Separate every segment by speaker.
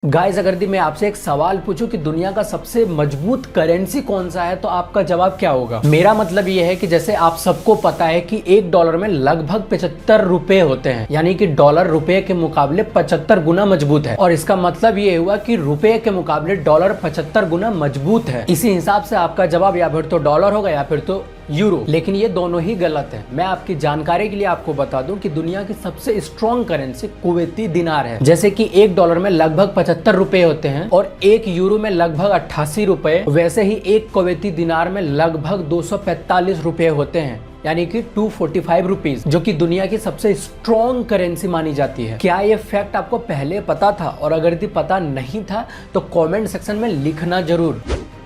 Speaker 1: Guys, अगर मैं आपसे एक सवाल पूछूं कि दुनिया का सबसे मजबूत करेंसी कौन सा है तो आपका जवाब क्या होगा। मेरा मतलब ये है कि जैसे आप सबको पता है कि $1 में लगभग 75 रुपए होते हैं, यानी कि डॉलर रुपए के मुकाबले 75 गुना मजबूत है। और इसका मतलब ये हुआ कि रुपए के मुकाबले डॉलर 75 गुना मजबूत है। इसी हिसाब से आपका जवाब या फिर तो डॉलर होगा या फिर तो यूरो, लेकिन ये दोनों ही गलत है। मैं आपकी जानकारी के लिए आपको बता दूं कि दुनिया की सबसे स्ट्रॉन्ग करेंसी कुवैती दिनार है। जैसे कि $1 में लगभग 75 रुपए होते हैं और 1 यूरो में लगभग 88 रुपए, वैसे ही एक कुवैती दिनार में लगभग 245 रुपए होते हैं, यानी कि 245 रुपीज, जो कि दुनिया की सबसे स्ट्रॉन्ग करेंसी मानी जाती है। क्या ये फैक्ट आपको पहले पता था? और अगर यदि पता नहीं था तो कमेंट सेक्शन में लिखना जरूर।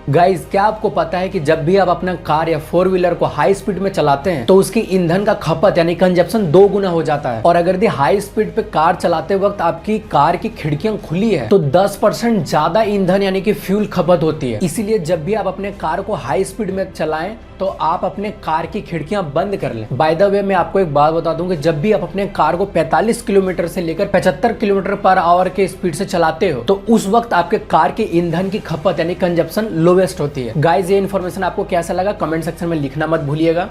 Speaker 1: गाइस, क्या आपको पता है कि जब भी आप अपना कार या 4 व्हीलर को हाई स्पीड में चलाते हैं तो उसकी ईंधन का खपत यानी कंजप्शन 2 गुना हो जाता है। और अगर हाई स्पीड पे कार चलाते वक्त आपकी कार की खिड़कियां खुली है तो 10% ज्यादा ईंधन यानी कि फ्यूल खपत होती है। इसीलिए जब भी आप अपने कार को हाई स्पीड में चलाएं तो आप अपने कार की खिड़कियां बंद कर लें। बाय द वे, मैं आपको एक बात बता दूं कि जब भी आप अपने कार को 45 किलोमीटर से लेकर 75 किलोमीटर पर आवर के स्पीड से चलाते हो तो उस वक्त आपके कार के ईंधन की खपत यानी कंजप्शन लोवेस्ट होती है। गाइस, ये इन्फॉर्मेशन आपको कैसा लगा कमेंट सेक्शन में लिखना मत भूलिएगा।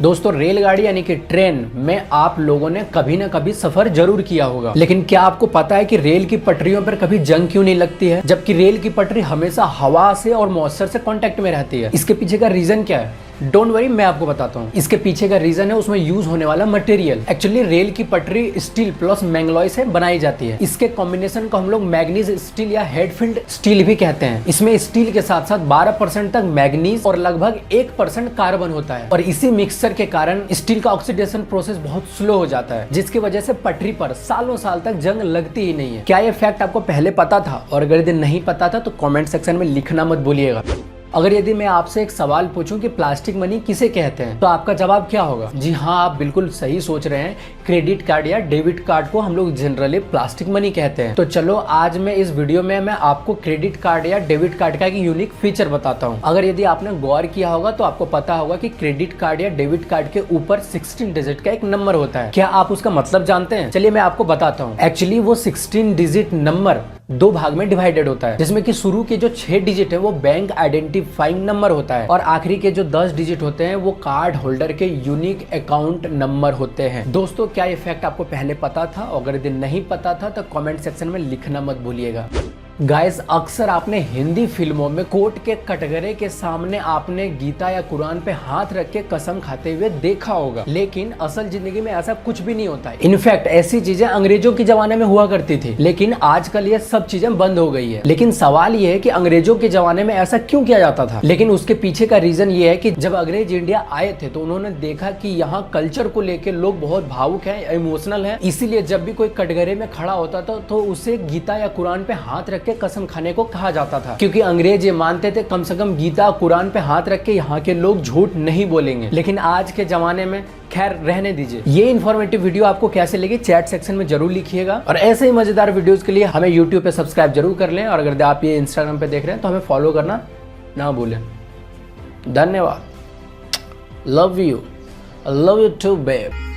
Speaker 1: दोस्तों, रेलगाड़ी यानी कि ट्रेन में आप लोगों ने कभी ना कभी सफर जरूर किया होगा, लेकिन क्या आपको पता है कि रेल की पटरियों पर कभी जंग क्यों नहीं लगती है, जबकि रेल की पटरी हमेशा हवा से और मॉइस्चर से कांटेक्ट में रहती है? इसके पीछे का रीजन क्या है? डोंट वरी, मैं आपको बताता हूँ। इसके पीछे का रीजन है उसमें यूज होने वाला मटेरियल। एक्चुअली रेल की पटरी स्टील प्लस मैंगलोय से बनाई जाती है। इसके कॉम्बिनेशन को हम लोग मैग्नीज स्टील या हेडफील्ड स्टील भी कहते हैं। इसमें स्टील के साथ साथ 12% तक मैग्नीज और लगभग 1% कार्बन होता है। और इसी मिक्सचर के कारण स्टील का ऑक्सीडेशन प्रोसेस बहुत स्लो हो जाता है, जिसकी वजह से पटरी पर सालों साल तक जंग लगती ही नहीं है। क्या ये फैक्ट आपको पहले पता था? और अगर यदि नहीं पता था तो कमेंट सेक्शन में लिखना मत भूलिएगा। अगर यदि मैं आपसे एक सवाल पूछूं कि प्लास्टिक मनी किसे कहते हैं तो आपका जवाब क्या होगा? जी हाँ, आप बिल्कुल सही सोच रहे हैं। क्रेडिट कार्ड या डेबिट कार्ड को हम लोग जनरली प्लास्टिक मनी कहते हैं। तो चलो, आज मैं इस वीडियो में मैं आपको क्रेडिट कार्ड या डेबिट कार्ड का एक यूनिक फीचर बताता हूँ। अगर यदि आपने गौर किया होगा तो आपको पता होगा कि क्रेडिट कार्ड या डेबिट कार्ड के ऊपर 16 डिजिट का एक नंबर होता है। क्या आप उसका मतलब जानते हैं? चलिए मैं आपको बताता हूँ। एक्चुअली वो 16 डिजिट नंबर 2 भाग में डिवाइडेड होता है, जिसमें कि शुरू के जो 6 डिजिट है वो बैंक आइडेंटिफाइंग नंबर होता है और आखिरी के जो 10 डिजिट होते हैं वो कार्ड होल्डर के यूनिक अकाउंट नंबर होते हैं। दोस्तों, क्या ये फैक्ट आपको पहले पता था? अगर यदि नहीं पता था तो कमेंट सेक्शन में लिखना मत भूलिएगा। गाइस, अक्सर आपने हिंदी फिल्मों में कोर्ट के कटघरे के सामने आपने गीता या कुरान पे हाथ रख के कसम खाते हुए देखा होगा, लेकिन असल जिंदगी में ऐसा कुछ भी नहीं होता है। इनफैक्ट ऐसी चीजें अंग्रेजों के जमाने में हुआ करती थी, लेकिन आजकल ये सब चीजें बंद हो गई है। लेकिन सवाल ये है कि अंग्रेजों के जमाने में ऐसा क्यों किया जाता था? लेकिन उसके पीछे का रीजन ये है कि जब अंग्रेज इंडिया आए थे तो उन्होंने देखा कि यहाँ कल्चर को लेकर लोग बहुत भावुक है, इमोशनल है। इसीलिए जब भी कोई कटघरे में खड़ा होता था तो उसे गीता या कुरान पे हाथ रख कसम खाने को कहा जाता था, क्योंकि अंग्रेज ये मानते थे कम से कम गीता कुरान पे हाथ रख के यहाँ के लोग झूठ नहीं बोलेंगे। लेकिन आज के जमाने में खैर रहने दीजिए। ये इन्फॉर्मेटिव वीडियो आपको कैसे लगी चैट सेक्शन में जरूर लिखिएगा और ऐसे ही मजेदार वीडियोस के लिए हमें यूट्यूब पे सब्सक्राइब जरूर कर लें और अगर आप ये इंस्टाग्राम पे देख रहे हैं तो हमें फॉलो करना ना भूलें। धन्यवाद। Love you too babe.